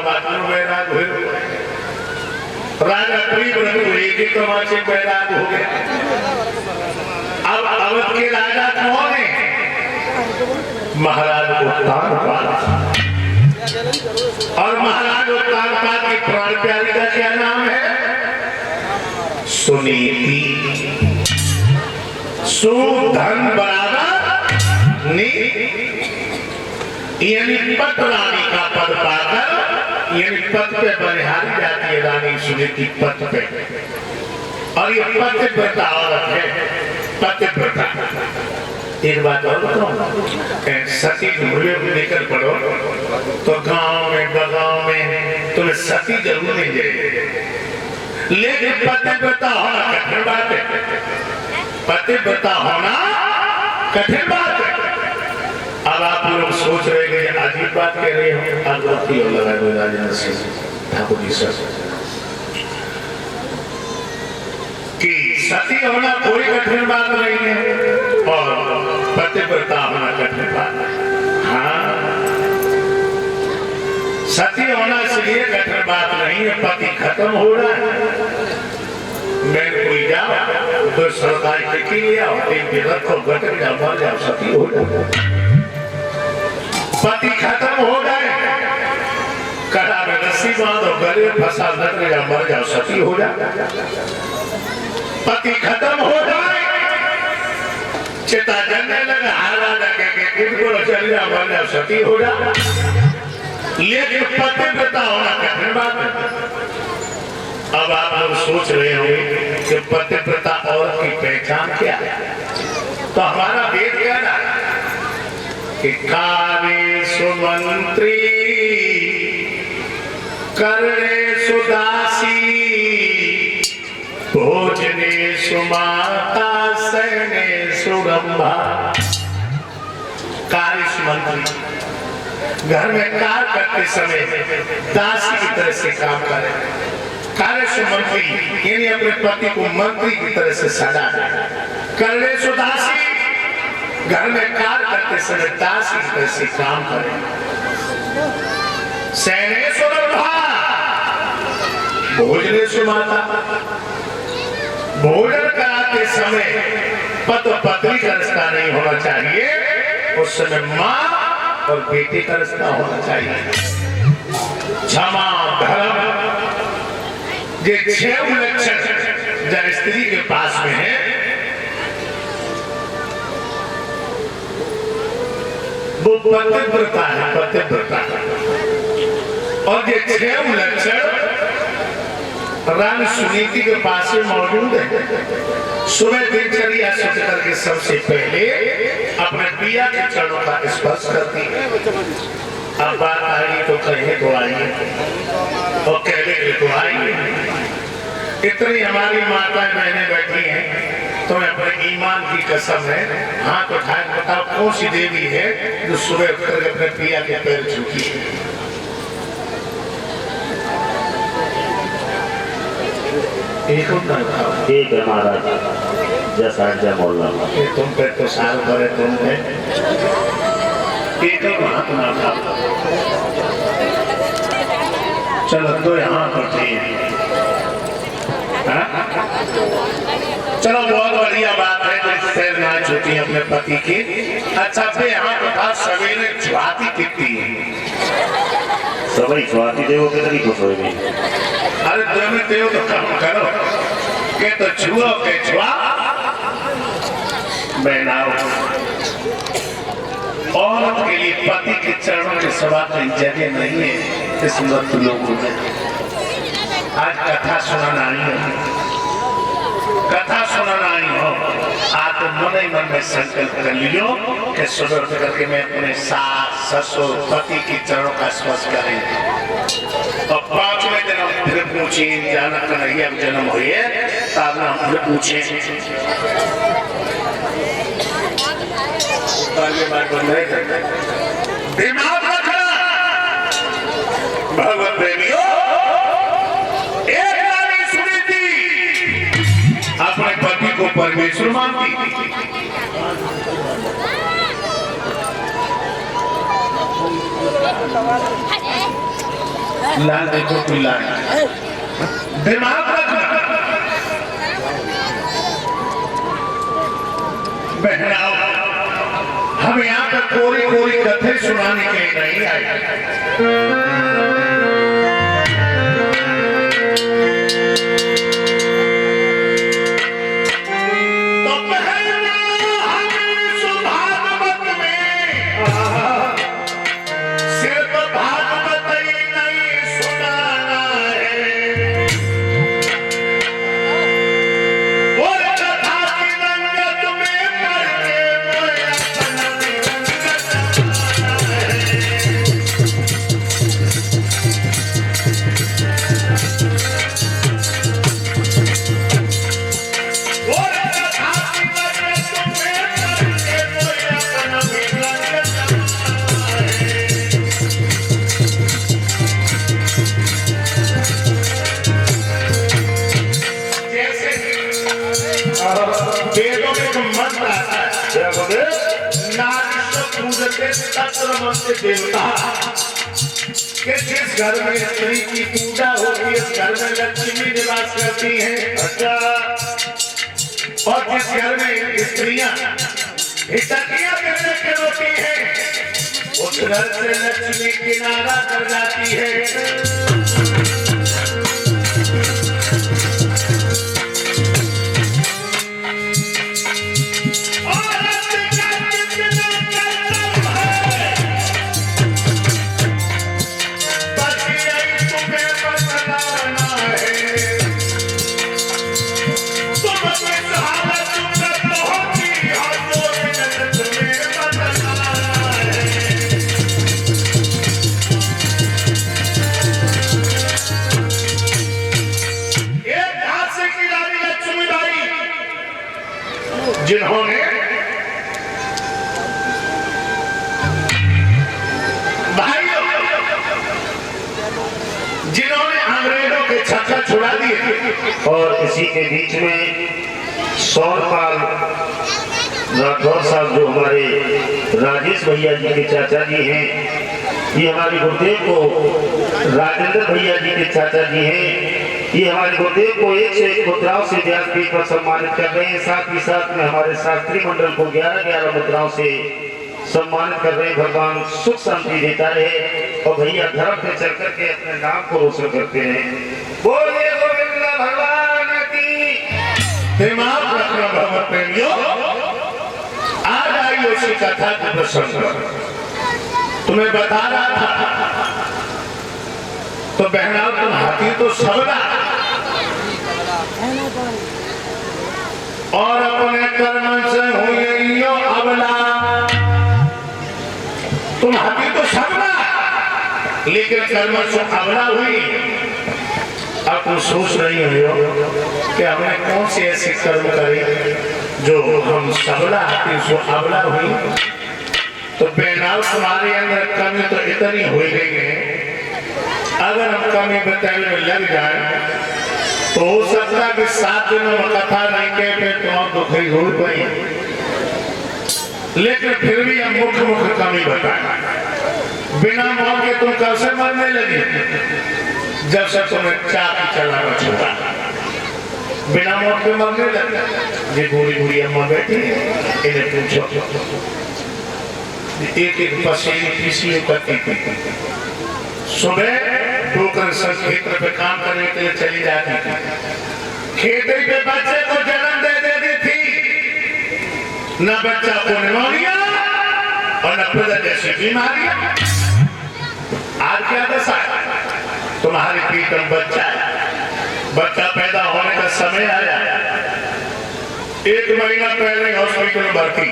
बातों बैराग हुए, राजा प्रियव्रत हुए कि तमाचे बैराग हो गए। अब अवध के राजा कौन है? महाराज उत्तानपाद। और महाराज उत्तानपाद की प्राण प्यारी का क्या नाम है? सुनीति। सुधन बराबर नीति, यानी पद रानी का पद पाकर, यानी पद पे बलिहारी जाती है रानी सुनीति पद पे। और ये पतिव्रता औरत है, पतिव्रता। एक बात और बताऊं, सती ढूंढे लेकर पढ़ो तो गांव में बगाव में तुम्हें सती जरूर नहीं जाएगी, लेकिन पतिव्रता होना कठिन बात है। पतिव्रता होना कठिन बात है। अब आप लोग सोच रहे हैं अजीब बात कह रहे हो, अब लगा दो राजेंद्र सिंह ठाकुर जी सर कि सती होना कोई कठिन बात नहीं है और पतिव्रता होना कठिन बात है। हाँ, सती होना इसलिए कठिन बात नहीं है, पति खत्म हो रहा है। मैं कोई जाओ तो सरकार टिकी लिया रखो, घटक जाओ, मर जाओ, सती हो जाओ। पति खत्म हो गए, कड़ा में रस्सी बांधो, गले फंसा, लग जाओ, मर जाओ, सती हो जाओ। पति खत्म हो जाए, चिता जलने लगा, हारा लगे के चल जाओ, मर जाओ, सती हो जाओ। लेकिन पतिव्रता होना कठिन बात है। अब आप लोग सोच रहे होंगे कि पतिव्रता औरत की पहचान क्या है? तो हमारा वेद क्या है कि कार्य सुमंत्री, करणे सुदासी, भोजने सुमाता, सहने सुरंभा। कार्य सुमंत्री, घर में कार्य करते समय दासी की तरह से काम करे। कार्य सुमंत्री यानी अपने पति को मंत्री की तरह से सदा। करणे सुदासी, घर में कार्य करते समय दासी की तरह से काम करे। सहने सुरंभा, भोजने सुमाता, भोजन कराते समय पति पत्नी का रिश्ता नहीं होना चाहिए, उस समय मां और बेटे का रिश्ता होना चाहिए। क्षमा, धर्म, ये 6 लक्षण जब स्त्री के पास में है, वो पतिव्रता है, पतिव्रता। और ये 6 लक्षण रानी सुनीति के पास में मौजूद है। सुबह दिनचर्या सोच करके सबसे पहले अपने पिया के चरणों का स्पर्श करती है। अब बात आई तो कहे तो आइए और कहने के तो आइए। इतनी हमारी माताएं बहनें बैठी हैं, तो मैं अपने ईमान की कसम है, हाथ उठाए बताओ कौन सी देवी है जो सुबह उठकर अपने पिया के पैर छूती है? एक है महाराज, जैसा बोलना तुम पे तो साल भरे तुम पे एक महात्मा था। चलो तो यहाँ पर ठीक, चलो बहुत बढ़िया बात है जो पैर ना छूती अपने पति की। अच्छा पे यहाँ पर था सवेरे छुआती कितनी है, सभी छुआती देवो कितनी खुश हो गई। अरे तुम्हें देव तो काम करो के तो छुओ के छुआ बनाओ। औरत के लिए पति के चरणों के सवा कोई जगह नहीं है इस वक्त लोगों में। आज कथा सुनाना आई हो, कथा सुनाना आई हो, आप तो मन ही मन में संकल्प कर लियो कि सुबह उठ करके मैं अपने सास ससुर पति के चरणों का स्पर्श करेंगे। और 5वें दिन हम फिर पूछे जाना कन्हैया जन्म हुए तब हम फिर पूछे दिमाग रखना भगवत प्रेमियों। एक रानी सुनीति अपने पति को परमेश्वर मानती थी। लाल देखो कोई लाल दिमाग रखना बहनाओ, हम यहाँ पर कोरी कोरी कथे सुनाने के लिए नहीं आए। देवता के जिस घर में स्त्री की पूजा होती है उस घर में लक्ष्मी निवास करती है। अच्छा, और जिस घर में स्त्रियां हितकियां करने के होती है उस घर से लक्ष्मी किनारा कर जाती है। जिन्होंने भाइयों जिन्होंने अंग्रेजों के छक्का छुड़ा दिए और इसी के बीच में सौरपाल राठौर साहब जो हमारे राजेश भैया जी के चाचा जी हैं, ये हमारे गुरुदेव को राजेंद्र भैया जी के चाचा जी हैं, ये हमारे गुरुदेव को 1 से 1 मुद्राओं से व्यासपीठ पर सम्मानित कर रहे हैं। साथ ही साथ में हमारे शास्त्री मंडल को 11-11 मुद्राओं से सम्मानित कर रहे हैं। भगवान सुख शांति देता रहे और भैया धर्म पे चल करके अपने नाम को रोशन करते रहे। बोलिए गोविंद भगवान की। दिमाग रखना भगवत प्रेमियों, आज आई उसी कथा के प्रसंग तुम्हें बता रहा था। तो बहनाओ, तुम हाथी तो सबला और अपने कर्म से हुई अबला। तुम हाथी तो सबला लेकिन कर्म से अबला हुई। अब तुम सोच रही हो कि हमने कौन से ऐसे कर्म करे जो हम सबला हाथी से अबला हुई। तो बहनाओ, तुम्हारे अंदर कमी तो इतनी हो गई है, अगर हम कमी बताने में लग जाए तो हो सकता है कि 7 दिनों में कथा नहीं कह पे तो दुखी हो गई, लेकिन फिर भी हम मुख्य कमी बताए। बिना मौत के तुम कब से मरने लगी? जब से तुम्हें चाकू चलाना छोड़ा, बिना मौत के मरने लगे। ये बूढ़ी बूढ़ी अम्मा बैठी है, इन्हें पूछो, एक पसीने पिछले करती सुबह डोकर सर क्षेत्र पे काम करने के लिए चली जाती थी। खेती पे बच्चे को जन्म दे देती थी, न बच्चा को निमोनिया और न प्रजा जैसी बीमारियां। आज क्या दशा है? तुम्हारी पीठ में बच्चा है, बच्चा पैदा होने का समय आया, 1 महीना पहले हॉस्पिटल में भर्ती,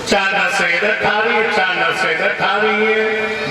4 नर्सें इधर खा रही है, 4 नर्सें इधर खा रही है,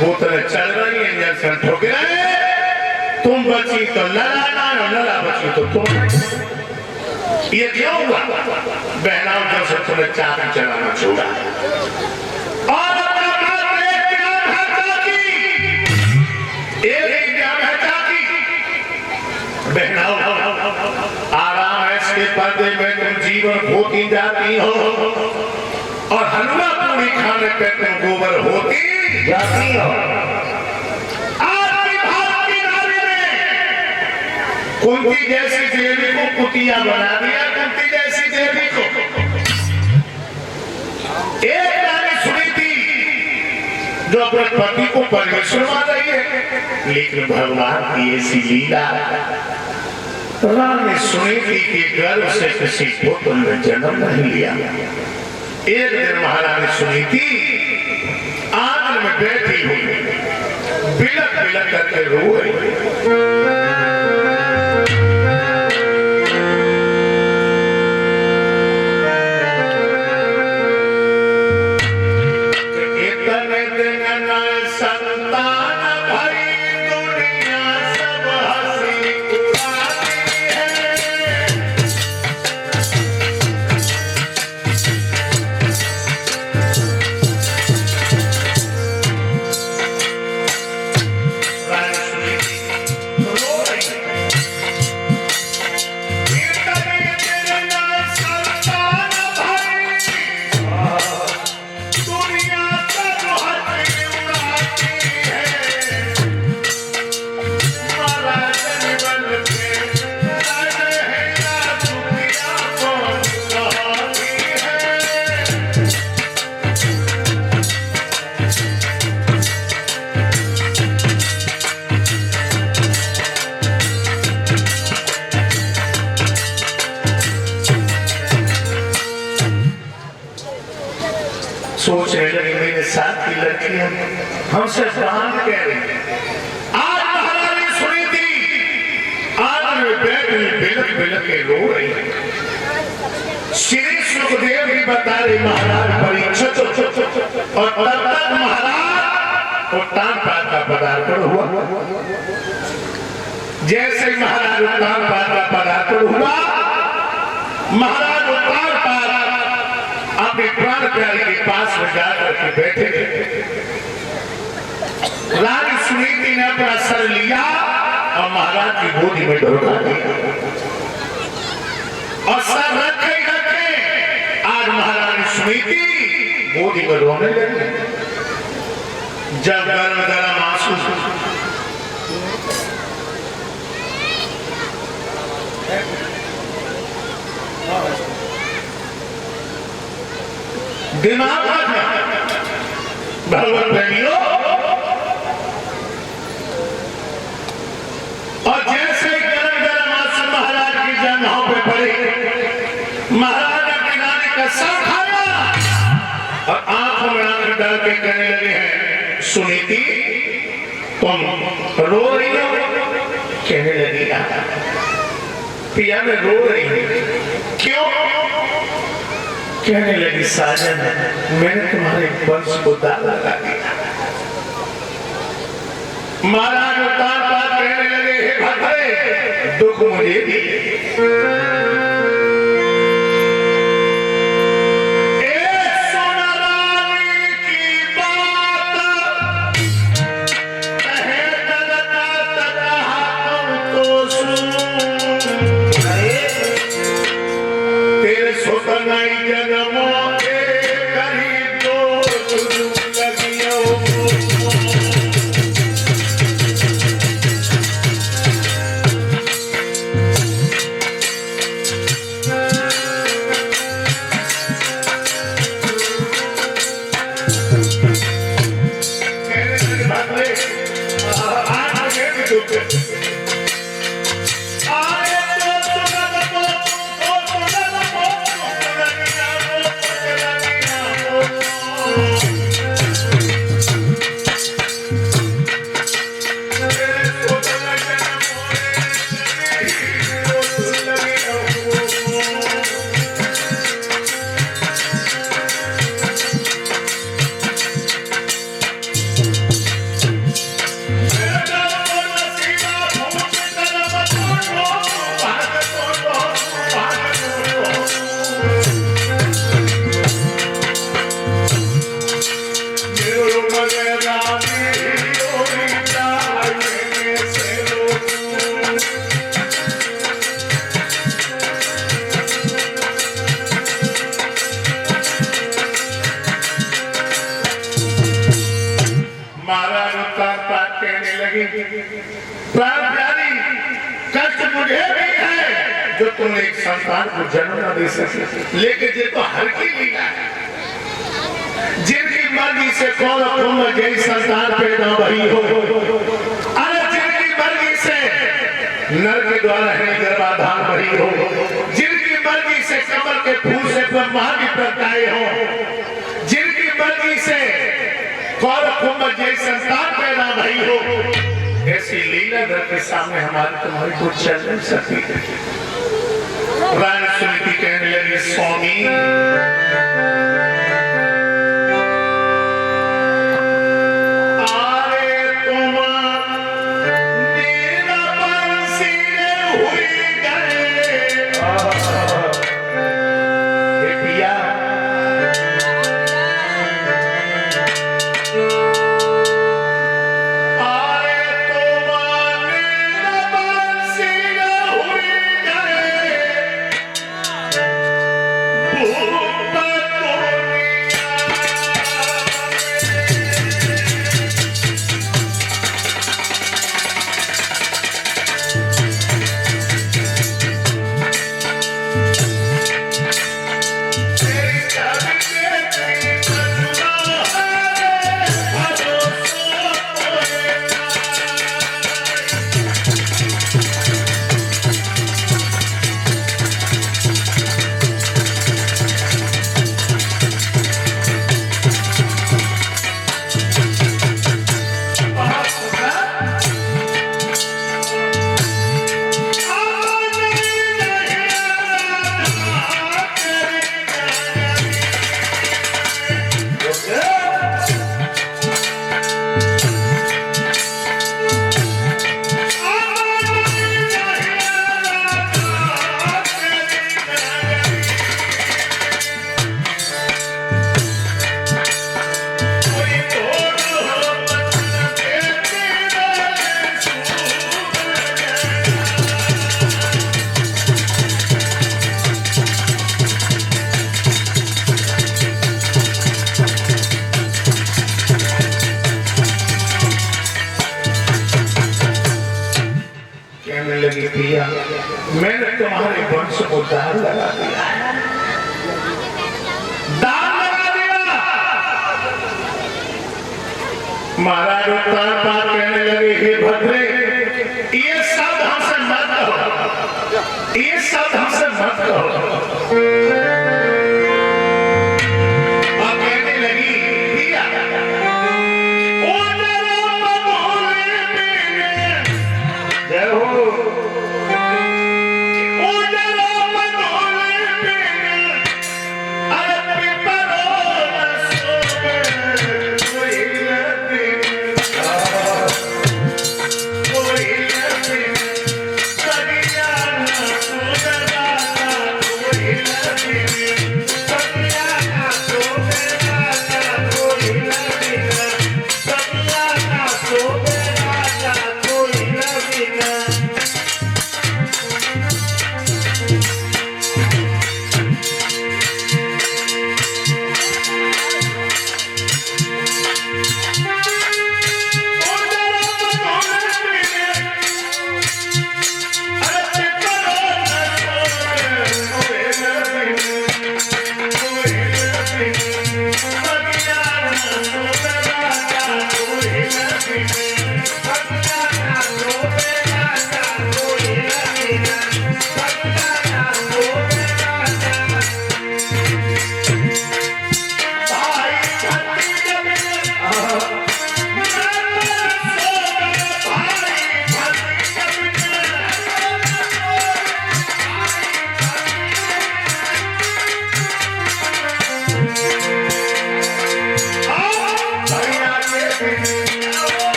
बोतलें चल रही है, इंजेक्शन ठोक रहे हैं। तुम बची तो लड़ाना और लड़ा बची तो तुम। ये क्यों हुआ? बहनाओं, जब से तुम्हें चाकू चलाना छोड़ा और अपना एक नाम है चाकी। बहनाओं, आराम है इसके पर्दे में तुम जीवन खोती जाती हो और हलवा पूरी खाने पे तुम गोबर होती जाती हो। आज कुंती जैसी देवी को कुतिया बना दिया, कुंती जैसी देवी को। एक रानी सुनी थी जो अपने पति को परमेश्वर मान रही है, लेकिन भगवान की ऐसी लीला। रानी सुनी थी कि गर्भ से किसी पुत्र ने जन्म नहीं लिया। एक दिन महारानी सुनी थी आंगन में बैठी हुई बिलक बिलक करके रो रही। सोच रहे लगे मेरे साथ की लड़कियां हमसे बहान कह रही। आज महारानी सुनी थी आंगन में बैठी बिलक बिलक के रो रही। श्री सुखदेव भी बता रहे महाराज परीक्षित, और तब तक महाराज उत्तान पाद का पदार्पण हुआ। जैसे महाराज उत्तान पाद का पदार्पण हुआ, महाराज उत्तान पाद अपने प्राण प्यारे के पास में जाकर के बैठे। रानी सुनीति ने अपना सर लिया और महाराज की गोदी में ढोला दिया और सर रखे रखे आज महारानी सुनीति गोदी में रोने लगी। जब गर्म गर्म आंसू दिमाग भगवत प्रेमियों, और जैसे गरम गरम आंसू महाराज की जंघों पे पड़े, महाराज ने किनारे का सर खाया और आंखों में आंख डाल के कहने लगे हैं, सुनीति तुम रो रही हो? कहने लगी पिया मैं रो रही हूं। क्यों? कहने लगी साजन मैंने तुम्हारे वंश को दाग लगा दिया। महाराज उत्तान पाद कहने लगे हे भद्रे दुख मुझे दिए। कष्ट मुझे भी है जो तुमने एक संतान को जन्म न दे सके, लेकिन ये तो हर की लीला है। जिनकी मर्जी से कौन जय संतान पैदा भई हो, अरे जिनकी मर्जी से नर के द्वारा है गर्भाधान भई हो, जिनकी मर्जी से कमल के फूल से ब्रह्मा भी प्रगटाए हो, जिनकी मर्जी से कौन जय संतान पैदा भई हो, ऐसी लीला दर के सामने हमारी तुम्हारी कुछ चल नहीं सकती। रानी सुनीति कहने लगी, स्वामी मैंने तुम्हारे वंश को दाल लगा दिया है, दाल लगा दिया। महाराज उत्तानपाद कहने लगे, हे भद्रे, ये शब्द हमसे मत कहो, ये शब्द हमसे मत कहो। और कहने लगी, पिया जय हो,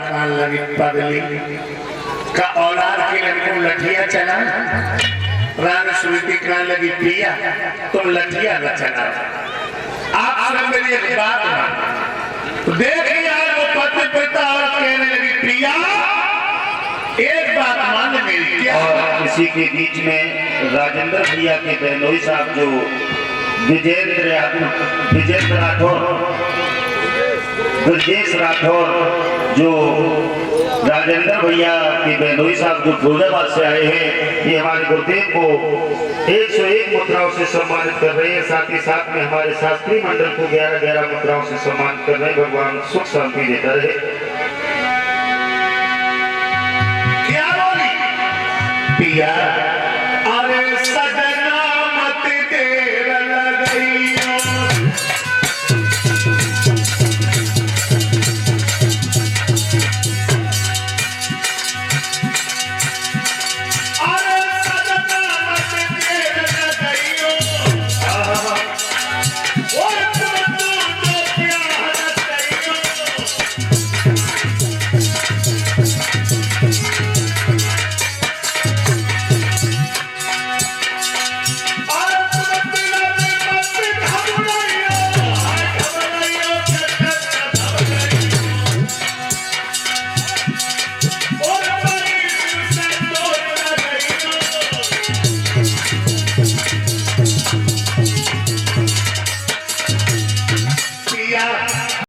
कान लगी पगली का औलाद के लड़कों लठिया चला रान स्मृति कान लगी पिया तुम लठिया न चला। आप सब मेरी एक बात मान देख यार वो पति पिता और कहने लगी पिया एक बात मान मेरी क्या। और इसी के बीच में राजेंद्र भैया के बहनोई साहब जो विजेंद्र राठौर ब्रजेश राठौर जो राजेंद्र भैया के बहनोई साहब जो फिरोजाबाद से आए हैं, ये हमारे गुरुदेव को 101 मुद्राओं से सम्मानित कर रहे हैं। साथ ही साथ में हमारे शास्त्री मंडल को 11-11 मुद्राओं से सम्मानित कर रहे हैं। भगवान सुख शांति देता रहे। क्या बोली पिया